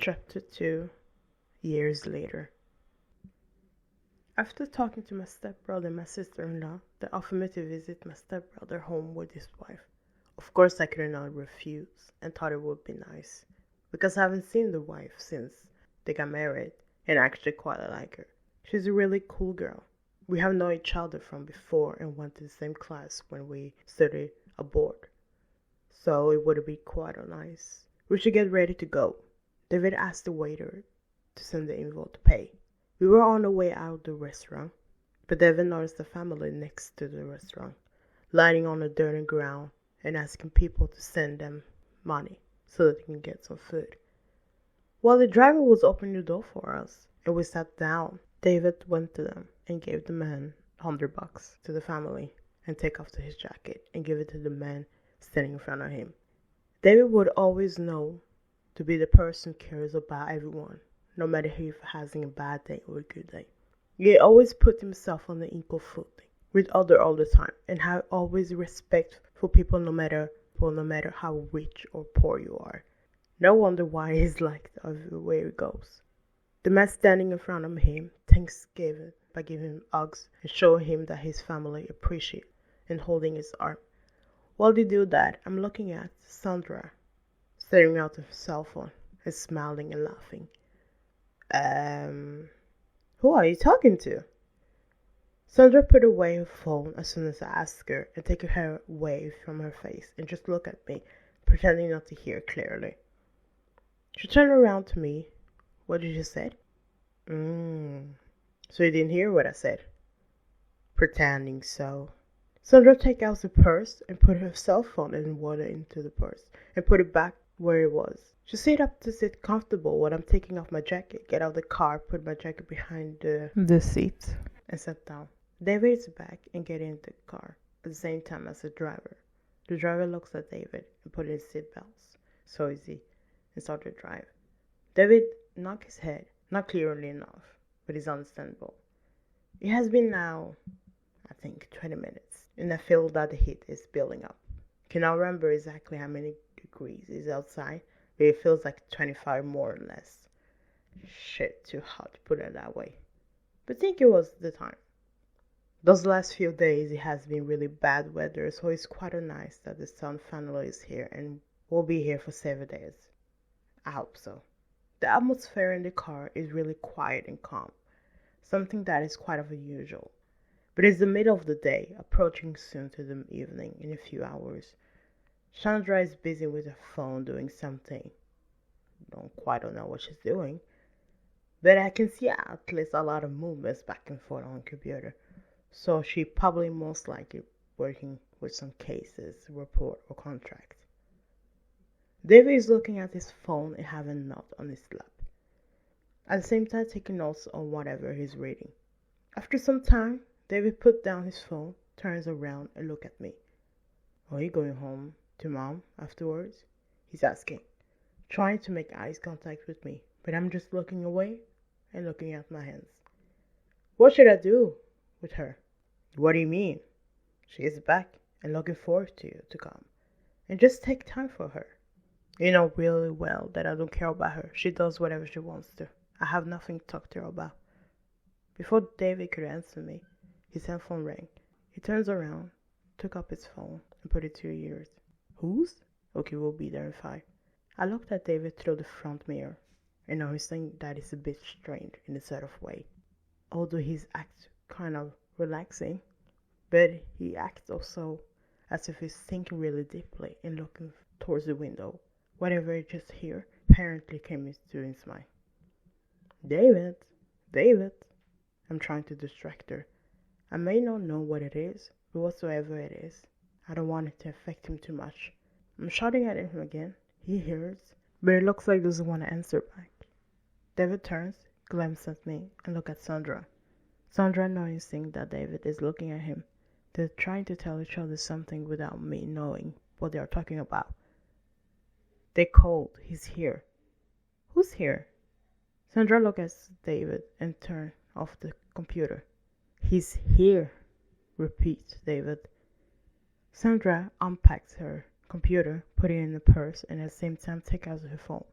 Chapter 2. Years later. After talking to my stepbrother and my sister-in-law, they offered me to visit my stepbrother home with his wife. Of course, I could not refuse and thought it would be nice, because I haven't seen the wife since they got married, and I actually quite like her. She's a really cool girl. We have known each other from before and went to the same class when we studied abroad, so it would be quite nice. We should get ready to go. David asked the waiter to send the invoice to pay. We were on the way out of the restaurant, but David noticed the family next to the restaurant, lying on the dirty ground and asking people to send them money so that they can get some food. While the driver was opening the door for us and we sat down, David went to them and gave the man $100 to the family and take off his jacket and give it to the man standing in front of him. David would always know to be the person who cares about everyone, no matter if he's having a bad day or a good day. He always put himself on the equal footing with others all the time and had always respect for people no matter how rich or poor you are. No wonder why he's liked everywhere he goes. The man standing in front of him thanks David by giving him hugs and showing him that his family appreciate and holding his arm. While they do that, I'm looking at Sandra staring out of her cell phone and smiling and laughing. Who are you talking to? Sandra put away her phone as soon as I asked her and took her away from her face and just looked at me, pretending not to hear clearly. She turned around to me. What did you say? So you didn't hear what I said? Pretending so. Sandra took out the purse and put her cell phone and water into the purse and put it back where it was. She sat up to sit comfortable while I'm taking off my jacket, get out of the car, put my jacket behind the seat, and sat down. David is back and get in the car at the same time as the driver. The driver looks at David and put in his seatbelts, so easy, and started to drive. David knocked his head, not clearly enough, but it's understandable. It has been now, I think, 20 minutes, and I feel that the heat is building up. Cannot remember exactly how many degrees is outside, but it feels like 25 more or less. Shit, too hot to put it that way. But I think it was the time. Those last few days it has been really bad weather, so it's quite nice that the sun finally is here and will be here for 7 days. I hope so. The atmosphere in the car is really quiet and calm, something that is quite unusual. But it's the middle of the day, approaching soon to the evening in a few hours. Chandra is busy with her phone doing something. Don't quite know what she's doing, but I can see at least a lot of movements back and forth on the computer. So she probably most likely working with some cases, report, or contract. David is looking at his phone and having a note on his lap. At the same time taking notes on whatever he's reading. After some time, David put down his phone, turns around and look at me. Are you going home to Mom afterwards? He's asking, trying to make eye contact with me, but I'm just looking away and looking at my hands. What should I do with her? What do you mean? She is back and looking forward to you to come. And just take time for her. You know really well that I don't care about her. She does whatever she wants to. I have nothing to talk to her about. Before David could answer me, his cell phone rang. He turns around, took up his phone, and put it to his ears. Whose? Okay, we'll be there in 5. I looked at David through the front mirror, and now he's saying that it's a bit strange in a sort of way. Although he's act kind of relaxing, but he acts also as if he's thinking really deeply and looking towards the window. Whatever I just hear apparently came into his mind. David, I'm trying to distract her. I may not know what it is, but whatsoever it is, I don't want it to affect him too much. I'm shouting at him again. He hears, but it looks like he doesn't want to answer back. David turns, glances at me, and looks at Sandra. Sandra noticing that David is looking at him. They're trying to tell each other something without me knowing what they are talking about. They called. He's here. Who's here? Sandra looked at David and turned off the computer. He's here, repeats David. Sandra unpacks her computer, put it in the purse, and at the same time takes out her phone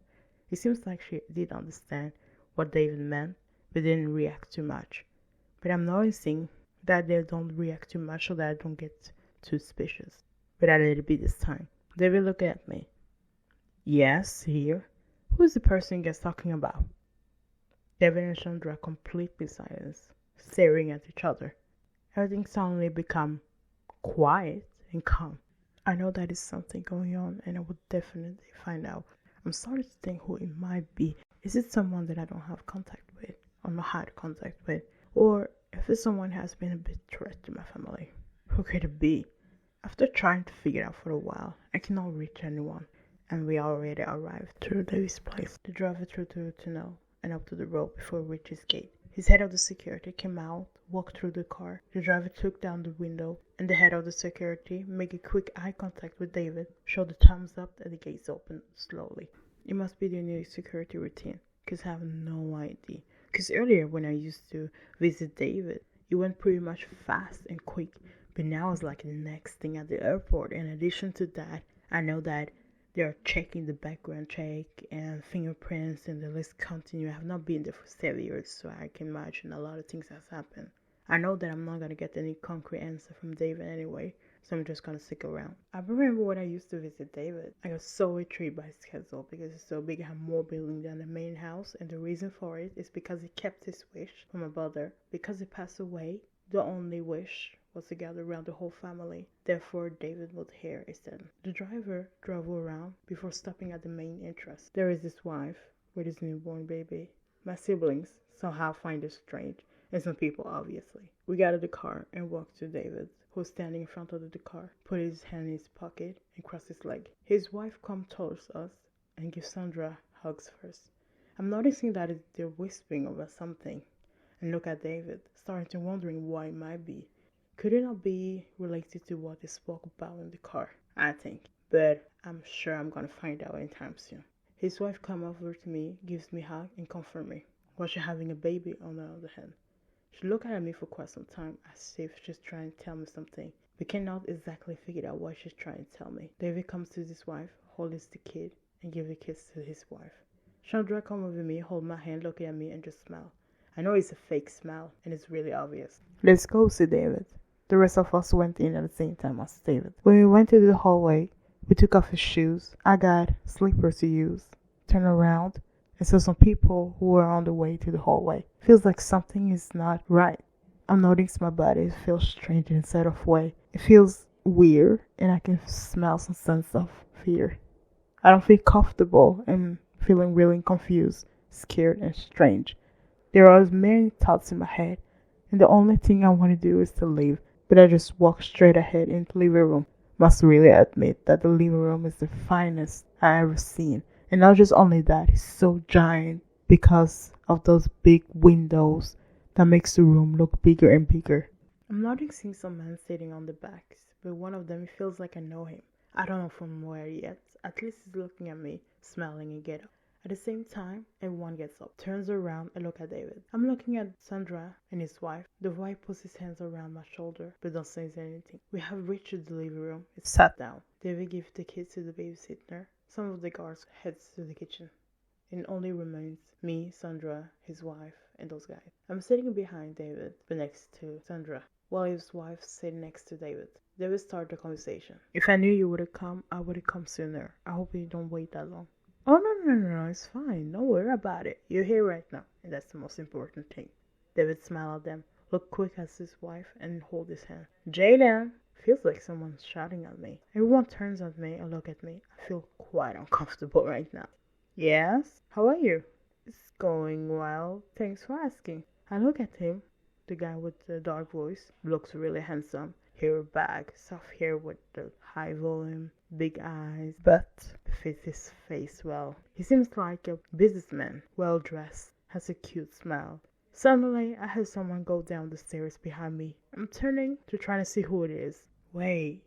It seems like she did understand what David meant, but didn't react too much. But I'm noticing that they don't react too much so that I don't get too suspicious. But I let it be this time. David looked at me. Yes, here. Who is the person you guys talking about? David and Chandra completely silence, staring at each other. Everything suddenly become quiet and calm. I know that is something going on and I would definitely find out. I'm starting to think who it might be. Is it someone that I don't have contact with or not had contact with? Or if it's someone who has been a big threat to my family? Who could it be? After trying to figure it out for a while, I cannot reach anyone, and we already arrived to David's place. The driver through the tunnel and up to the road before we reached his gate. His head of the security came out, walked through the car. The driver took down the window, and the head of the security made a quick eye contact with David, showed the thumbs up, and the gates opened slowly. It must be the new security routine, because I have no idea. Because earlier when I used to visit David, it went pretty much fast and quick, but now it's like the next thing at the airport. In addition to that, I know that they are checking the background check and fingerprints, and the list continue. I have not been there for 7 years, so I can imagine a lot of things has happened. I know that I'm not going to get any concrete answer from David anyway, so I'm just going to stick around. I remember when I used to visit David, I got so intrigued by his schedule because it's so big. I have more building than the main house, and the reason for it is because he kept his wish from my brother. Because he passed away, the only wish was to gather around the whole family. Therefore, David was here instead. The driver drove around before stopping at the main entrance. There is his wife with his newborn baby. My siblings somehow find it strange, and some people obviously. We got out of the car and walked to David, who was standing in front of the car, put his hand in his pocket and crossed his leg. His wife comes towards us and gives Sandra hugs first. I'm noticing that they're whispering over something, and look at David, starting to wondering what it might be. Could it not be related to what they spoke about in the car? I think. But I'm sure I'm gonna find out anytime soon. His wife comes over to me, gives me a hug, and comforts me, while she's having a baby on the other hand. She looked at me for quite some time, as if she's trying to tell me something. We cannot exactly figure out what she's trying to tell me. David comes to his wife, holds the kid, and gives a kiss to his wife. Chandra comes over me, hold my hand, looking at me, and just smile. I know it's a fake smile, and it's really obvious. Let's go, said David. The rest of us went in at the same time as David. When we went to the hallway, we took off his shoes. I got slippers to use. Turned around and saw some people who were on the way to the hallway. Feels like something is not right. I'm noticing my body feels strange in a set of way. It feels weird, and I can smell some sense of fear. I don't feel comfortable and feeling really confused, scared, and strange. There are many thoughts in my head, and the only thing I want to do is to leave. But I just walked straight ahead into the living room. Must really admit that the living room is the finest I ever seen. And not just only that, it's so giant because of those big windows that makes the room look bigger and bigger. I'm noticing some men sitting on the backs, but one of them, it feels like I know him. I don't know from where yet. At least he's looking at me, smiling and get up. At the same time, everyone gets up, turns around and look at David. I'm looking at Sandra and his wife. The wife puts his hands around my shoulder, but don't say anything. We have reached the living room. It's sat down. David gives the kids to the babysitter. Some of the guards heads to the kitchen. It only remains me, Sandra, his wife, and those guys. I'm sitting behind David, but next to Sandra, while his wife sitting next to David. David started the conversation. If I knew you would have come, I would have come sooner. I hope you don't wait that long. Oh, no, it's fine. Don't worry about it. You're here right now, and that's the most important thing. David smiled at them, looked quick at his wife, and hold his hand. Jayleen! Feels like someone's shouting at me. Everyone turns at me and look at me. I feel quite uncomfortable right now. Yes? How are you? It's going well. Thanks for asking. I look at him. The guy with the dark voice looks really handsome. Hair back, soft hair with the high volume, big eyes, but fits his face well. He seems like a businessman, well dressed, has a cute smile. Suddenly, I heard someone go down the stairs behind me. I'm turning to try to see who it is. Wait,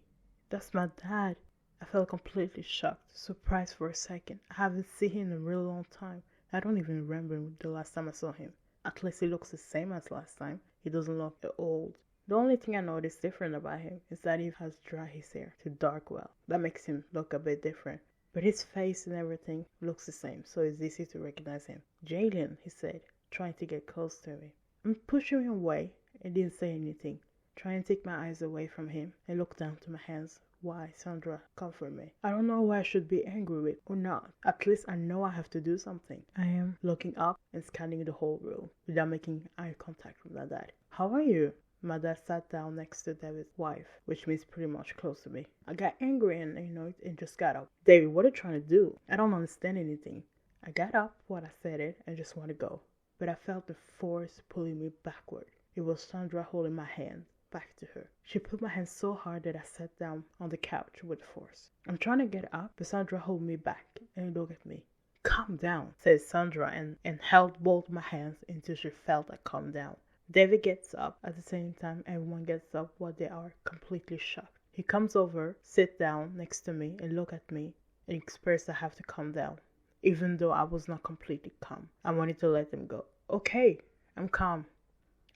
that's my dad. I felt completely shocked, surprised for a second. I haven't seen him in a really long time. I don't even remember the last time I saw him. At least he looks the same as last time. He doesn't look old. The only thing I noticed different about him is that he has dry his hair to dark well. That makes him look a bit different. but his face and everything looks the same, so it's easy to recognize him. Jayleen, he said, trying to get close to me. I'm pushing him away and didn't say anything, trying to take my eyes away from him and look down to my hands. Why, Sandra, comfort me. I don't know why I should be angry with or not. At least I know I have to do something. I am looking up and scanning the whole room without making eye contact with my dad. How are you? My dad sat down next to David's wife, which means pretty much close to me. I got angry and annoyed and just got up. David, what are you trying to do? I don't understand anything. I got up when I said it and just want to go. But I felt the force pulling me backward. It was Sandra holding my hand back to her. She pulled my hand so hard that I sat down on the couch with force. I'm trying to get up, but Sandra held me back and looked at me. Calm down, said Sandra and held both my hands until she felt I calmed down. David gets up at the same time. Everyone gets up while they are completely shocked. He comes over, sits down next to me and look at me and expressed I have to calm down. Even though I was not completely calm, I wanted to let him go. Okay, I'm calm,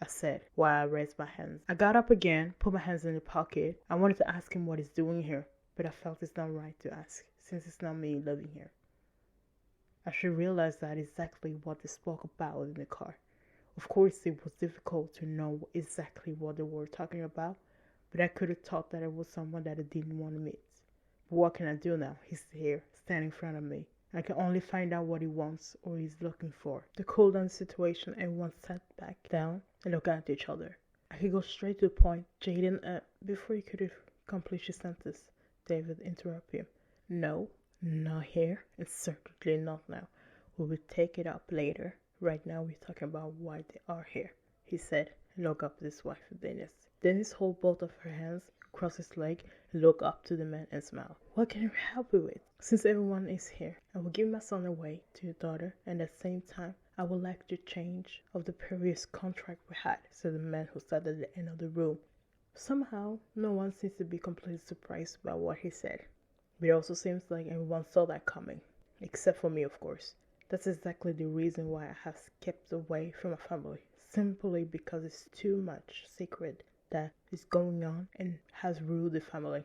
I said while I raised my hands. I got up again, put my hands in the pocket. I wanted to ask him what he's doing here, but I felt it's not right to ask since it's not me living here. I should realize that exactly what they spoke about in the car. Of course, it was difficult to know exactly what they were talking about, but I could have thought that it was someone that I didn't want to meet. But what can I do now? He's here, standing in front of me. I can only find out what he wants or he's looking for. To cool down the situation, everyone sat back down and looked at each other. I could go straight to the point. Jayden, before he could complete his sentence, David interrupted him. No, not here, and certainly not now. We will take it up later. Right now we're talking about why they are here, he said, and looked up at his wife, Dennis. Dennis held both of her hands, crossed his leg, and looked up to the man and smiled. What can I help you with? Since everyone is here, I will give my son away to your daughter, and at the same time, I would like to change of the previous contract we had, said the man who sat at the end of the room. Somehow, no one seems to be completely surprised by what he said. But it also seems like everyone saw that coming, except for me, of course. That's exactly the reason why I have kept away from my family, simply because it's too much secret that is going on and has ruined the family.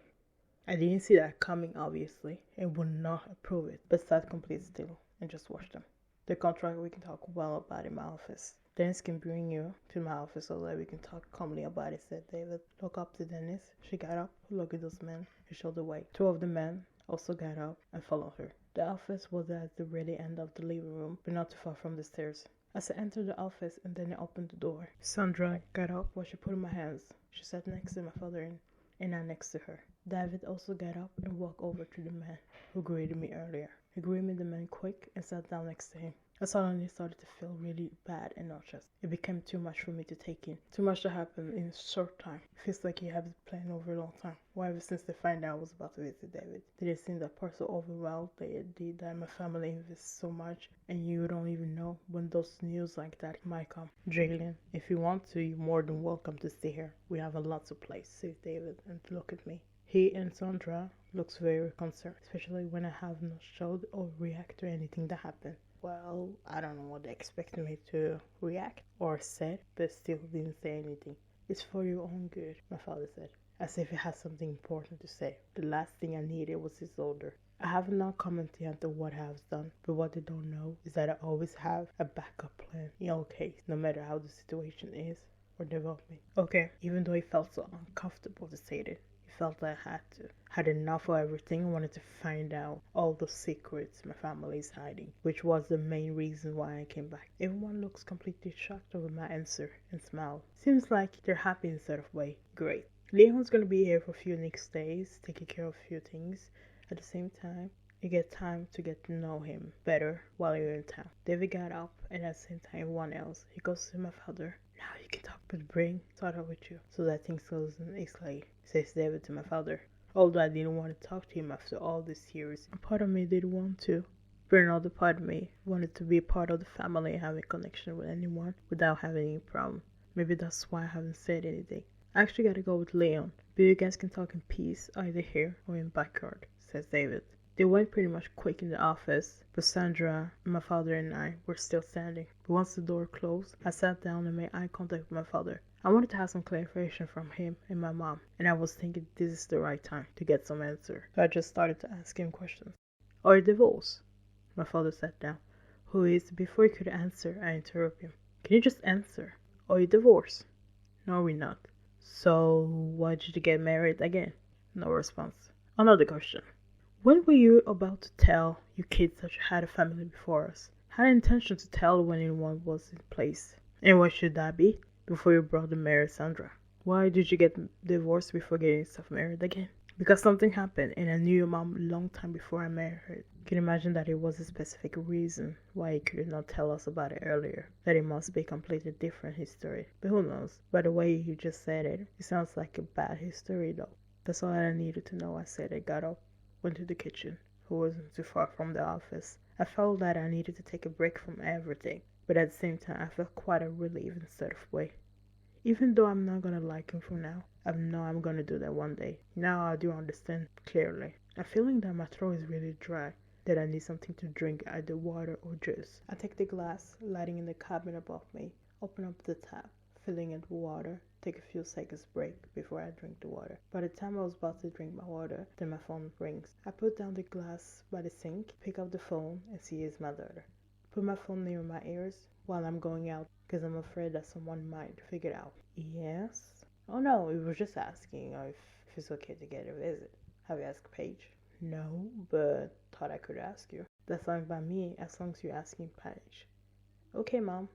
I didn't see that coming, obviously, and would not approve it, but sat completely still and just watched them. The contract we can talk well about in my office. Dennis can bring you to my office so that we can talk calmly about it, said David. Look up to Dennis. She got up, looked at those men, and showed the way. Two of the men also got up and followed her. The office was at the ready end of the living room, but not too far from the stairs. As I entered the office and then I opened the door, Sandra got up while she put in my hands. She sat next to my father and I next to her. David also got up and walked over to the man who greeted me earlier. He greeted the man quick and sat down next to him. I suddenly started to feel really bad and nauseous. It became too much for me to take in. Too much to happen in a short time. It feels like you have it planned over a long time. Why, ever since they find out I was about to visit David, did it seem that part so overwhelmed that my family invests so much and you don't even know when those news like that might come? Jayleen, if you want to, you're more than welcome to stay here. We have a lot of place, says David, and look at me. He and Sandra looks very concerned, especially when I have not showed or react to anything that happened. Well, I don't know what they expected me to react or said, but still didn't say anything. It's for your own good, my father said, as if he had something important to say. The last thing I needed was his order. I have not commented on what I have done, but what they don't know is that I always have a backup plan in all case, no matter how the situation is or developing. Okay, even though it felt so uncomfortable to say it. Felt that I had enough of everything. I wanted to find out all the secrets my family is hiding, which was the main reason why I came back. Everyone looks completely shocked over my answer and smiled. Seems like they're happy instead of way. Great. Leon's gonna be here for a few next days, taking care of a few things. At the same time, you get time to get to know him better while you're in town. David got up, and at the same time, everyone else, he goes to my father. Now you can talk, but bring Tata with you so that things doesn't escalate, says David to my father. Although I didn't want to talk to him after all these years, a part of me did want to, but another part of me wanted to be a part of the family and have a connection with anyone without having any problem. Maybe that's why I haven't said anything. I actually gotta go with Leon, but you guys can talk in peace either here or in backyard, says David. They went pretty much quick in the office, but Sandra, my father and I were still standing. But once the door closed, I sat down and made eye contact with my father. I wanted to have some clarification from him and my mom, and I was thinking this is the right time to get some answer. So I just started to ask him questions. or a divorce? My father sat down. Who is? Before he could answer, I interrupted him. Can you just answer? Or a divorce? No, we're not. So, why did you get married again? No response. Another question. When were you about to tell your kids that you had a family before us? Had an intention to tell when anyone was in place. And what should that be? Before your brother married Sandra. Why did you get divorced before getting yourself married again? Because something happened and I knew your mom a long time before I married her. Can you imagine that it was a specific reason why he could not tell us about it earlier? That it must be a completely different history. But who knows? By the way you just said it, it sounds like a bad history though. That's all I needed to know. I said I got up, went to the kitchen. It wasn't too far from the office. I felt that I needed to take a break from everything. But at the same time I felt quite a relief instead of way. Even though I'm not gonna like him for now, I know I'm gonna do that one day. Now I do understand clearly. I'm feeling that my throat is really dry, that I need something to drink, either water or juice. I take the glass, lighting in the cabinet above me, open up the tap, filling it with water, take a few seconds break before I drink the water. By the time I was about to drink my water, then my phone rings. I put down the glass by the sink, pick up the phone, and see it's my daughter. Put my phone near my ears while I'm going out because I'm afraid that someone might figure it out. Yes? Oh no, we were just asking if it's okay to get a visit. Have you asked Paige? No, but thought I could ask you. That's fine by me as long as you're asking Paige. Okay, Mom.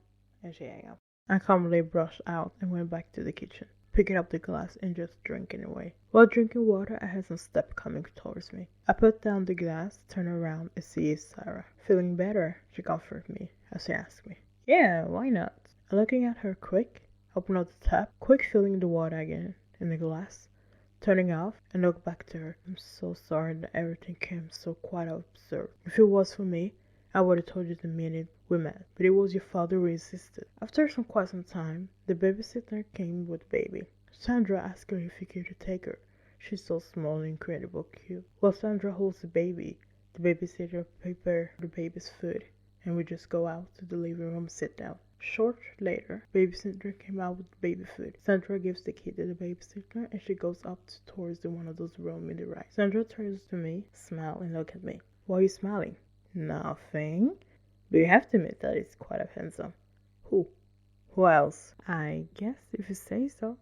And she hung up. I calmly brushed out and went back to the kitchen, picking up the glass and just drinking away. While drinking water, I had some steps coming towards me. I put down the glass, turned around, and see it's Sarah. Feeling better, she comforted me as she asked me. Yeah, why not? Looking at her quick, open up the tap, quick filling the water again in the glass, turning off and look back to her. I'm so sorry that everything came so quite absurd. If it was for me, I would have told you the minute we met, but it was your father who insisted. After quite some time, the babysitter came with baby. Sandra asked her if he could take her. She's so small and incredible cute. While Sandra holds the babysitter prepares the baby's food, and we just go out to the living room and sit down. Short later, babysitter came out with baby food. Sandra gives the kid to the babysitter and she goes up towards one of those rooms in the right. Sandra turns to me, smile and look at me. Why are you smiling? Nothing. But you have to admit that it's quite handsome. Who? Who else? I guess if you say so.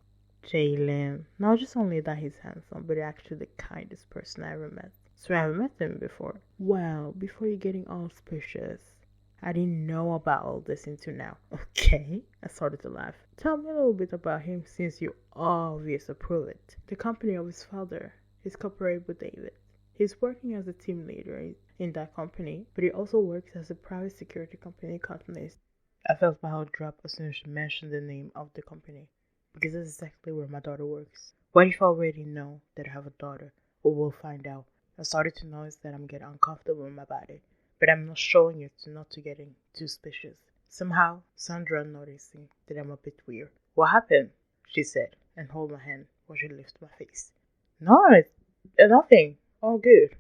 Jayleen. Not just only that he's handsome, but actually the kindest person I ever met. So I haven't met him before. Well, before you're getting all suspicious, I didn't know about all this until now. Okay, I started to laugh. Tell me a little bit about him since you obviously approve it. The company of his father is cooperated with David. He's working as a team leader in that company, but he also works as a private security company companies. I felt my heart drop as soon as she mentioned the name of the company, because that's exactly where my daughter works. What if I already know that I have a daughter, or will find out? I started to notice that I'm getting uncomfortable in my body. But I'm not showing it not to getting too suspicious. Somehow, Sandra noticing that I'm a bit weird. What happened? She said, and hold my hand while she lifted my face. No, nothing. All good.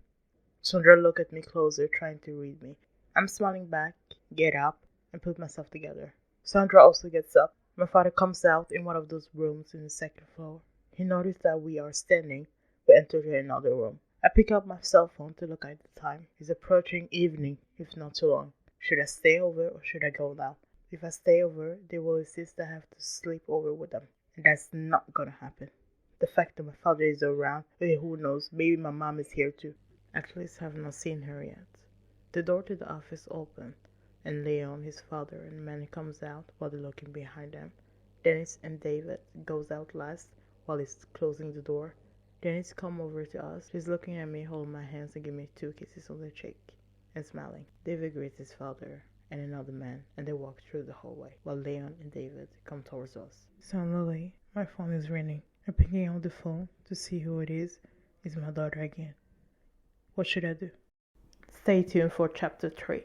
Sandra looked at me closer, trying to read me. I'm smiling back, get up, and put myself together. Sandra also gets up. My father comes out in one of those rooms in the second floor. He noticed that we are standing. We entered another room. I pick up my cell phone to look at the time. It's approaching evening, if not too long. Should I stay over or should I go now? If I stay over, they will insist I have to sleep over with them. And that's not gonna happen. The fact that my father is around, who knows, maybe my mom is here too. Actually, I have not seen her yet. The door to the office opened, and Leon, his father, and Manny comes out while they're looking behind them. Dennis and David goes out last while he's closing the door. Dennis come over to us. She's looking at me, holding my hands and giving me 2 kisses on the cheek and smiling. David greets his father and another man, and they walk through the hallway while Leon and David come towards us. Suddenly, my phone is ringing. I'm picking up the phone to see who it is. It's my daughter again. What should I do? Stay tuned for chapter 3.